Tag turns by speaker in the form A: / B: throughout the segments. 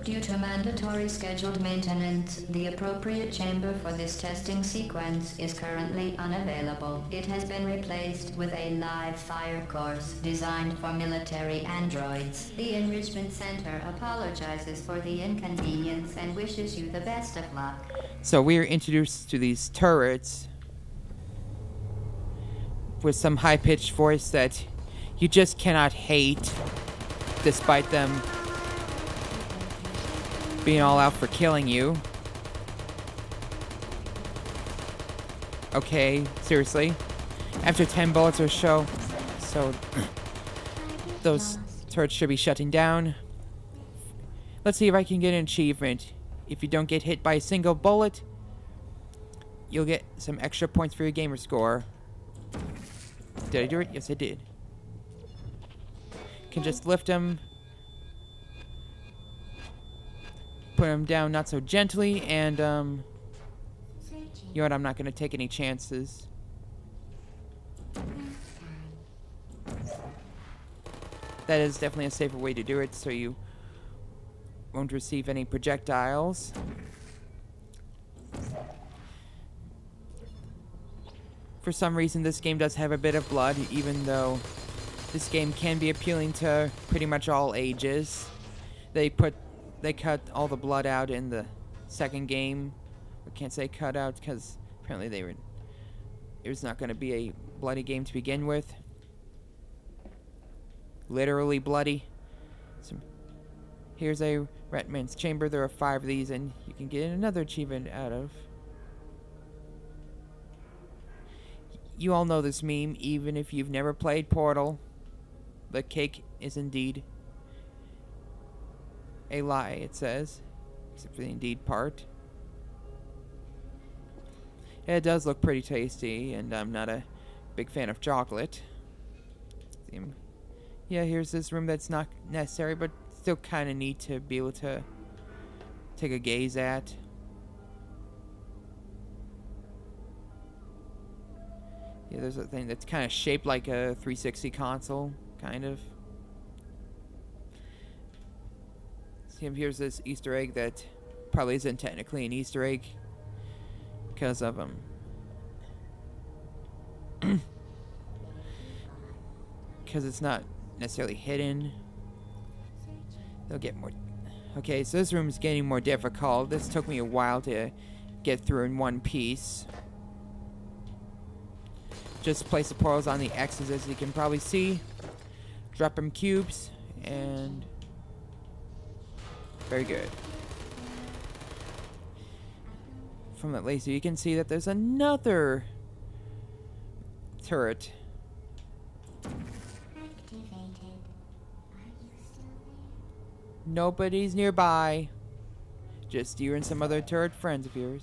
A: Due to mandatory scheduled maintenance, the appropriate chamber for this testing sequence is currently unavailable. It has been replaced with a live fire course designed for military androids. The Enrichment Center apologizes for the inconvenience and wishes you the best of luck.
B: So we are introduced to these turrets with some high-pitched voice that you just cannot hate, despite them being all out for killing you. Okay, seriously. After 10 bullets or so, those turrets should be shutting down. Let's see if I can get an achievement. If you don't get hit by a single bullet, you'll get some extra points for your gamer score. Did I do it? Yes, I did. Can just lift him, put him down not so gently, and you know what? I'm not gonna take any chances. That is definitely a safer way to do it, so you won't receive any projectiles. For some reason, this game does have a bit of blood, even though this game can be appealing to pretty much all ages. They cut all the blood out in the second game. I can't say cut out because apparently it was not going to be a bloody game to begin with. Literally bloody. So here's a Ratman's Chamber. There are 5 of these, and you can get another achievement out of. You all know this meme, even if you've never played Portal. The cake is indeed a lie, it says. Except for the indeed part. It does look pretty tasty, and I'm not a big fan of chocolate. Yeah, here's this room that's not necessary, but still kind of neat to be able to take a gaze at. Yeah, there's a thing that's kind of shaped like a 360 console, kind of. See, here's this Easter egg that probably isn't technically an Easter egg because of because it's not necessarily hidden. They'll get more. Okay, so this room is getting more difficult. This took me a while to get through in one piece. Just place the portals on the X's, as you can probably see. Drop them cubes, and very good. From that laser, you can see that there's another turret. Nobody's nearby. Just you and some other turret friends of yours.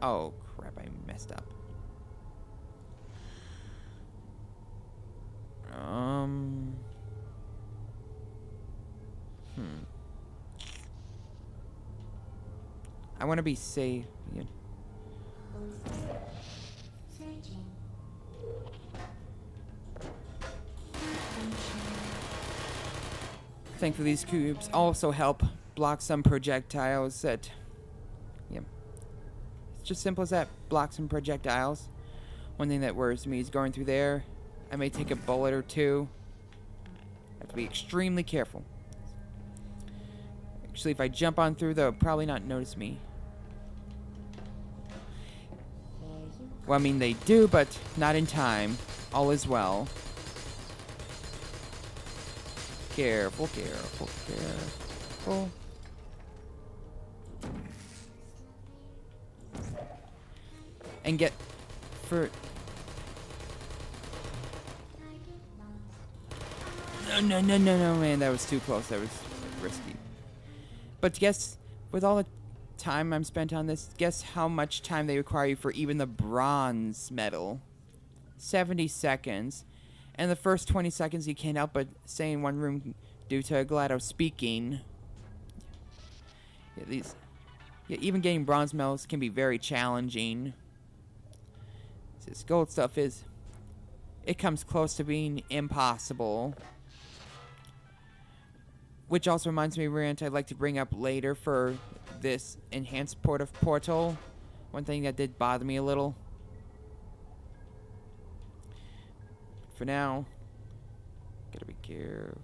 B: Oh, crap, I messed up. I want to be safe. Yeah. Thankfully, these cubes also help block some projectiles that, yeah, it's just simple as that. Block some projectiles. One thing that worries me is going through there. I may take a bullet or two. I have to be extremely careful. Actually, if I jump on through, they'll probably not notice me. Well, I mean, they do, but not in time. All is well. Careful, careful, careful. And get for... No, man, that was too close. That was risky. But guess, with all the time I'm spent on this, guess how much time they require you for even the bronze medal? 70 seconds. And the first 20 seconds you can't help but stay in one room due to GLaDOS speaking. Yeah, even getting bronze medals can be very challenging. This gold stuff it comes close to being impossible. Which also reminds me, Rant, I'd like to bring up later for this enhanced portal. One thing that did bother me a little. For now, gotta be careful.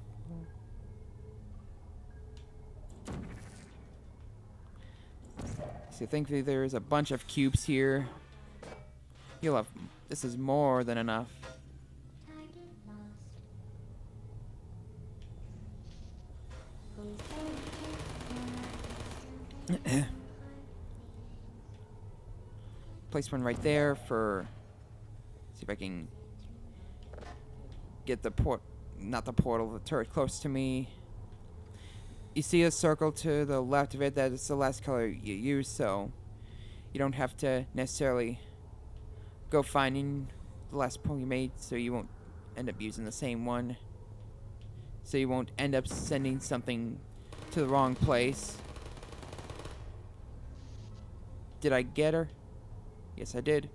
B: So thankfully there's a bunch of cubes here. You'll have, this is more than enough. Place one right there for, see if I can get the not the portal, the turret close to me. You see a circle to the left of it, that is the last color you use, so you don't have to necessarily go finding the last pull you made, so you won't end up using the same one. So you won't end up sending something to the wrong place. Did I get her? Yes, I did.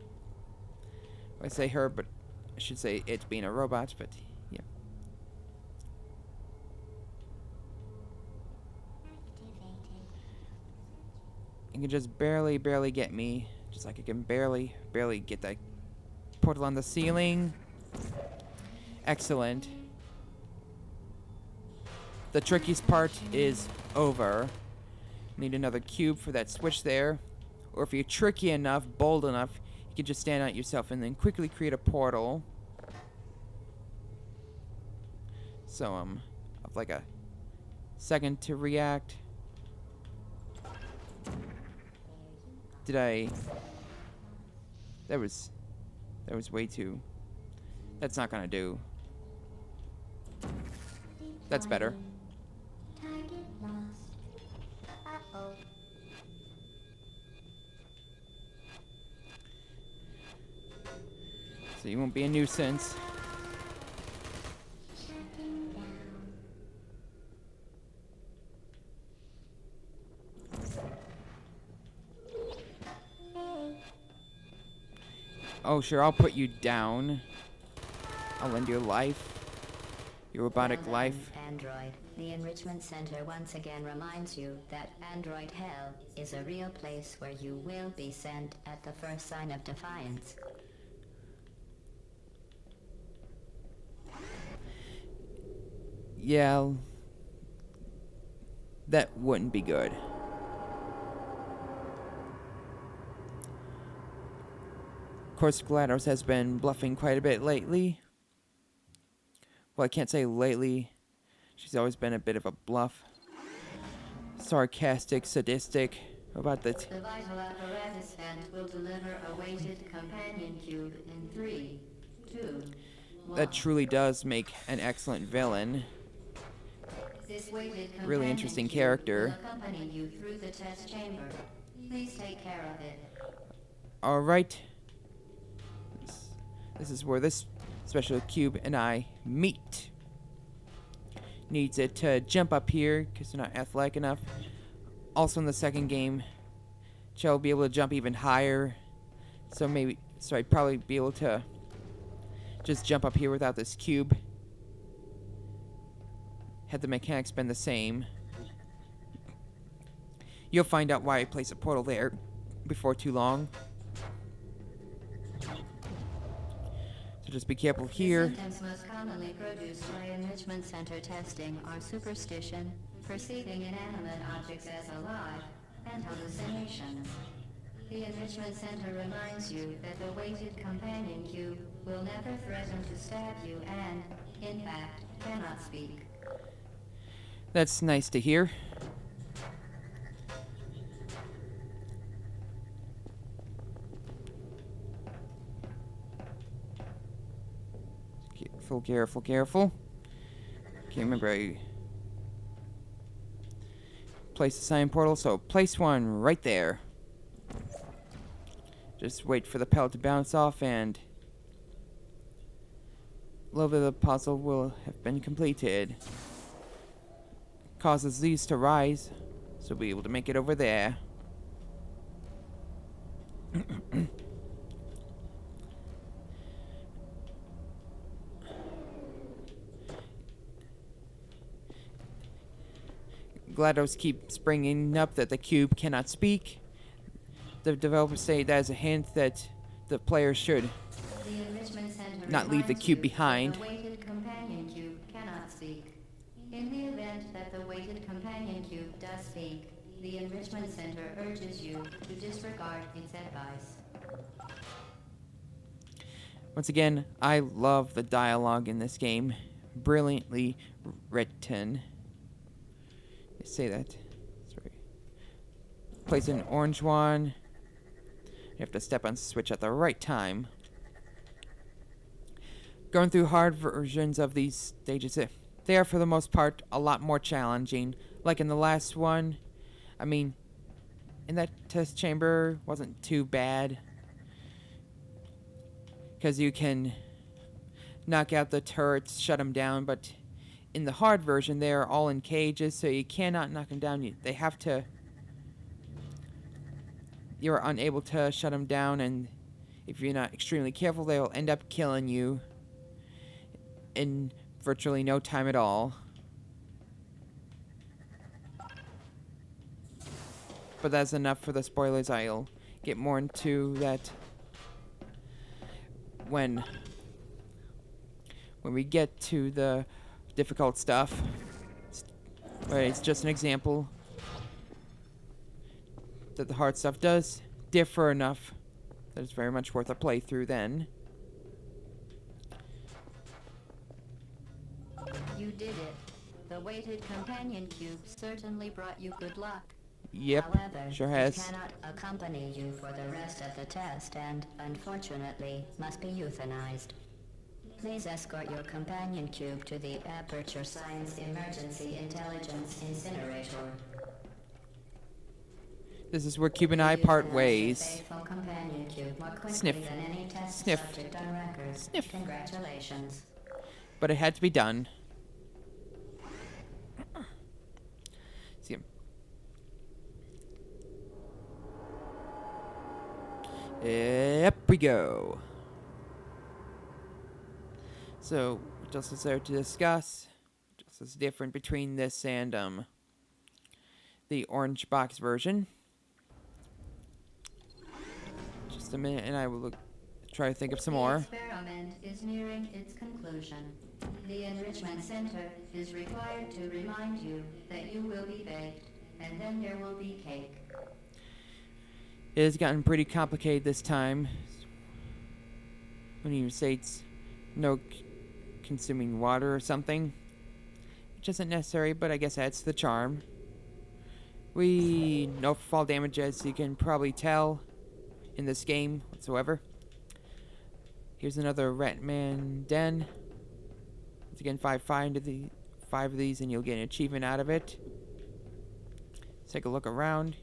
B: I say her, but I should say it being a robot, but yeah. You can just barely get me. Just like I can barely get that portal on the ceiling. Excellent. The trickiest part is over. Need another cube for that switch there. Or if you're tricky enough, bold enough, you can just stand out yourself and then quickly create a portal. So, have like a second to react. Did I... That was way too... That's not gonna do. That's better.
A: Target lost. Uh-oh.
B: So you won't be a nuisance.
A: Shutting down.
B: Oh, sure, I'll put you down. I'll end your life. Your robotic
A: Well done,
B: life.
A: Android. The Enrichment Center once again reminds you that Android Hell is a real place where you will be sent at the first sign of defiance.
B: Yeah. That wouldn't be good. Of course, GLaDOS has been bluffing quite a bit lately. Well, I can't say lately. She's always been a bit of a bluff. Sarcastic, sadistic about the...
A: The vital apparatus vent will deliver a weighted companion cube in 3, 2, 1.
B: That truly does make an excellent villain.
A: This weighted
B: Really
A: companion
B: interesting
A: cube
B: character.
A: will accompany you through the test chamber. Please take care of it.
B: Alright. This is where this special cube and I meet. Needs it to jump up here because they're not athletic enough. Also in the second game, she'll be able to jump even higher. So I'd probably be able to just jump up here without this cube. Had the mechanics been the same. You'll find out why I place a portal there before too long. So just be careful here.
A: The symptoms most commonly produced by Enrichment Center testing are superstition, perceiving inanimate objects as alive, and hallucinations. The Enrichment Center reminds you that the weighted companion cube will never threaten to stab you and, in fact, cannot speak.
B: That's nice to hear. Careful. Can't remember I placed the sign portal, so place one right there. Just wait for the pellet to bounce off and a little bit of the puzzle will have been completed. Causes these to rise, so we'll be able to make it over there. GLaDOS keep bringing up that the cube cannot speak. The developers say that as a hint that the player should
A: The enrichment center
B: not leave the
A: reminds
B: cube
A: you
B: behind.
A: that the weighted companion cube cannot speak. In the event that the weighted companion cube does speak, the enrichment center urges you to disregard its advice.
B: Once again, I love the dialogue in this game. Brilliantly written. They say that. Sorry. Place an orange one. You have to step on switch at the right time. Going through hard versions of these stages, they are for the most part a lot more challenging. Like in the last one, I mean, in that test chamber wasn't too bad. Because you can knock out the turrets, shut them down, but in the hard version, they are all in cages, so you cannot knock them down. They have to... You're unable to shut them down, and if you're not extremely careful, they will end up killing you in virtually no time at all. But that's enough for the spoilers. I'll get more into that when we get to the difficult stuff. It's just an example that the hard stuff does differ enough that it's very much worth a playthrough then.
A: You did it. The weighted companion cube certainly brought you good luck.
B: Yep,
A: However,
B: sure has.
A: it cannot accompany you for the rest of the test and, unfortunately, must be euthanized. Please escort your companion cube to the Aperture Science Emergency Intelligence Incinerator.
B: This is where Cube and I part
A: Euthanize your
B: ways.
A: faithful companion cube more quickly
B: Sniff.
A: than any test
B: Sniff.
A: subject on record.
B: Sniff.
A: Congratulations.
B: But it had to be done. See him. Up we go. So, what else is there to discuss? What else is different between this and the orange box version? Just a minute, and I will try to think of some more.
A: The experiment is nearing its conclusion. The Enrichment Center is required to remind you that you will be baked, and then there will be cake.
B: It has gotten pretty complicated this time. When you say it's no consuming water or something, which isn't necessary, but I guess that's the charm. We no fall damage, as you can probably tell in this game whatsoever. Here's another Ratman den. Once again, find the 5 of these and you'll get an achievement out of it. Let's take a look around.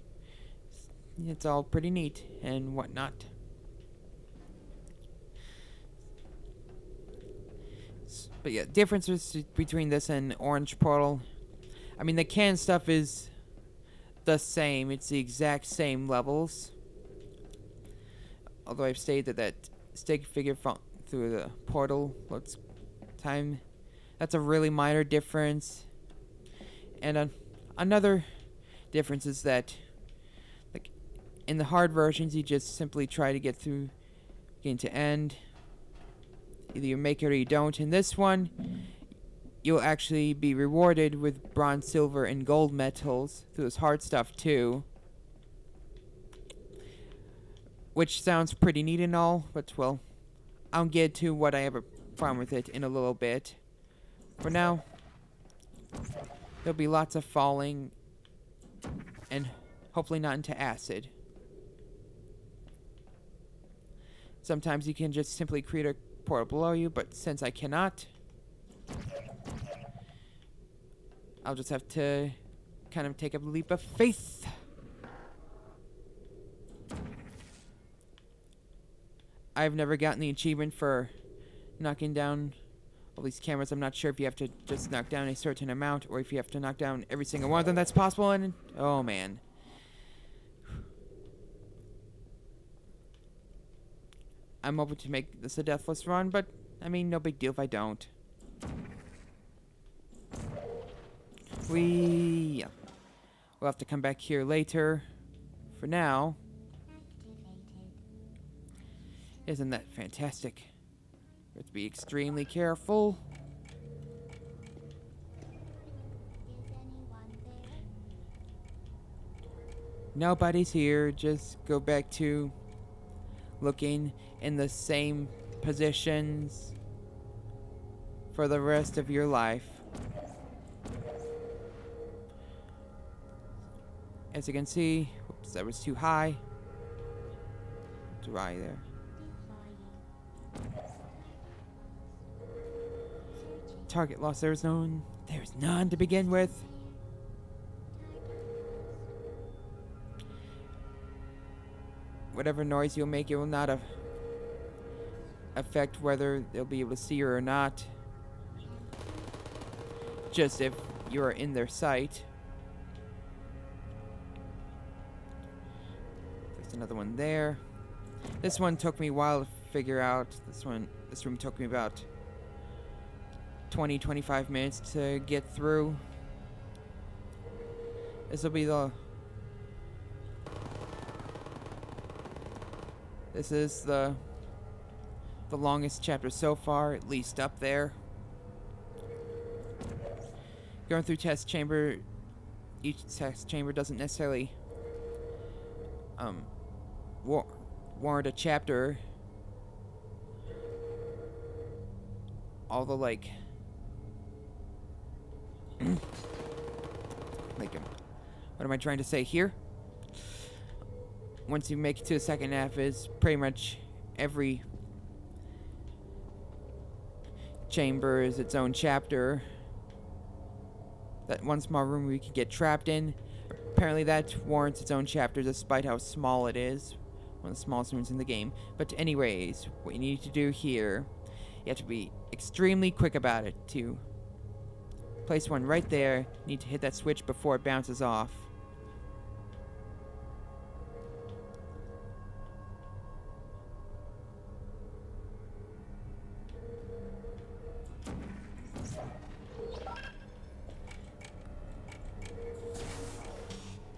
B: It's all pretty neat and whatnot. But yeah, differences between this and Orange Portal. I mean, the canned stuff is the same. It's the exact same levels. Although I've stated that stick figure through the portal looks time. That's a really minor difference. And another difference is that, like, in the hard versions, you just simply try to get through beginning to end. Either you make it or you don't. In this one, you'll actually be rewarded with bronze, silver, and gold medals through this hard stuff too. Which sounds pretty neat and all, but well, I'll get to what I have a problem with it in a little bit. For now, there'll be lots of falling and hopefully not into acid. Sometimes you can just simply create a portal below you, but since I cannot, I'll just have to kind of take a leap of faith. I've never gotten the achievement for knocking down all these cameras. I'm not sure if you have to just knock down a certain amount or if you have to knock down every single one of them that's possible. And oh man. I'm hoping to make this a deathless run, but I mean, no big deal if I don't. We'll have to come back here later. For now, isn't that fantastic? We have to be extremely careful. Nobody's here. Just go back to looking in the same positions for the rest of your life. As you can see, whoops, that was too high. Dry there. Target lost. There's none to begin with. Whatever noise you'll make, it will not affect whether they'll be able to see you or not. Just if you're in their sight. There's another one there. This one took me a while to figure out. This room took me about 20-25 minutes to get through. This will be This is the longest chapter so far, at least up there. Going through test chamber, each test chamber doesn't necessarily warrant a chapter. All the like what am I trying to say here? Once you make it to the second half, is pretty much every chamber is its own chapter. That one small room we could get trapped in, apparently that warrants its own chapter despite how small it is. One of the smallest rooms in the game. But anyways, what you need to do here, you have to be extremely quick about it. To place one right there, you need to hit that switch before it bounces off.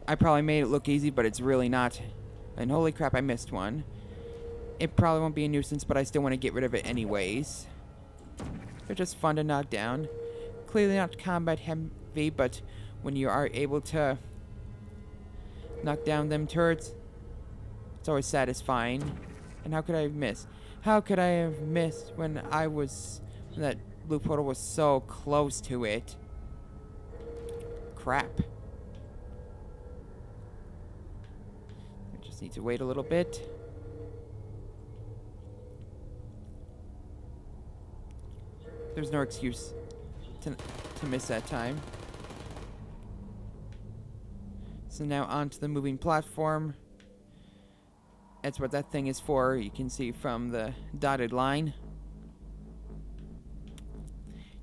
B: I probably made it look easy, but it's really not. And holy crap, I missed one. It probably won't be a nuisance, but I still want to get rid of it anyways. They're just fun to knock down. Clearly not combat heavy, but when you are able to knock down them turrets, it's always satisfying. And how could I have missed? How could I have missed when that blue portal was so close to it? Crap. Need to wait a little bit. There's no excuse to miss that time. So now onto the moving platform. That's what that thing is for. You can see from the dotted line.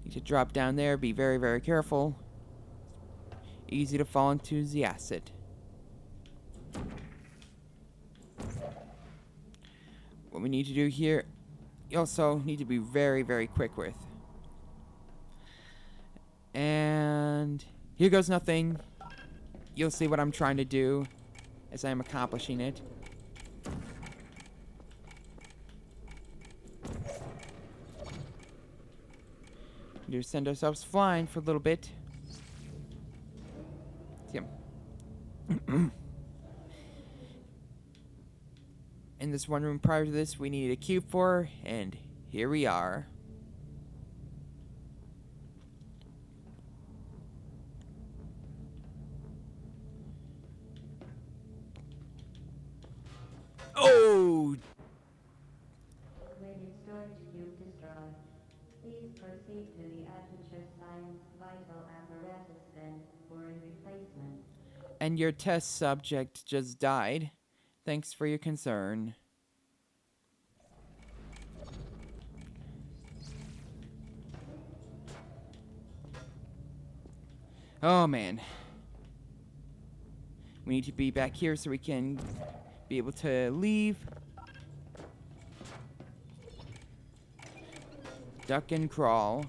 B: Need to drop down there. Be very, very careful. Easy to fall into the acid. What we need to do here, you also need to be very, very quick with. And here goes nothing. You'll see what I'm trying to do as I am accomplishing it. We just send ourselves flying for a little bit. Yep. In this one room prior to this, we needed a cube for, and here we are. Oh!
A: Rated storage cube destroyed. Please proceed to the Adventure Science Vital Apparatus Bin for a replacement.
B: And your test subject just died. Thanks for your concern. Oh man. We need to be back here so we can be able to leave. Duck and crawl.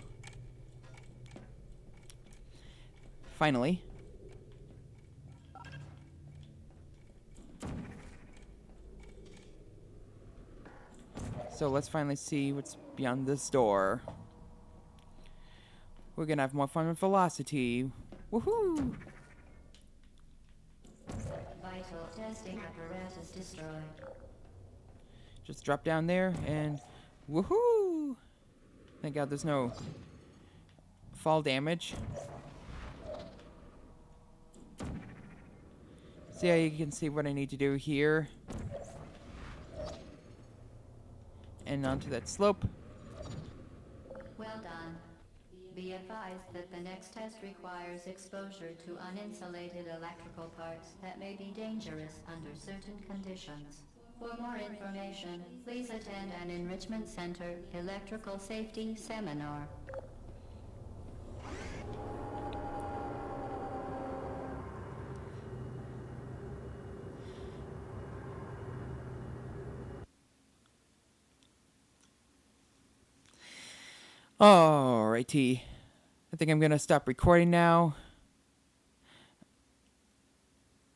B: So let's finally see what's beyond this door. We're gonna have more fun with velocity. Woohoo!
A: Vital testing apparatus destroyed.
B: Just drop down there and woohoo! Thank God there's no fall damage. So yeah, you can see what I need to do here. And onto that slope.
A: Well done. Be advised that the next test requires exposure to uninsulated electrical parts that may be dangerous under certain conditions. For more information, please attend an Enrichment Center Electrical Safety Seminar.
B: Alrighty. I think I'm gonna stop recording now.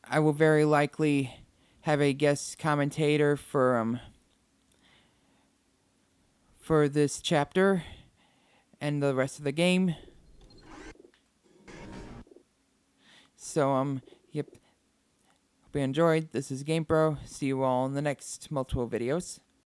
B: I will very likely have a guest commentator for this chapter and the rest of the game. So yep. Hope you enjoyed. This is GamePro. See you all in the next multiple videos.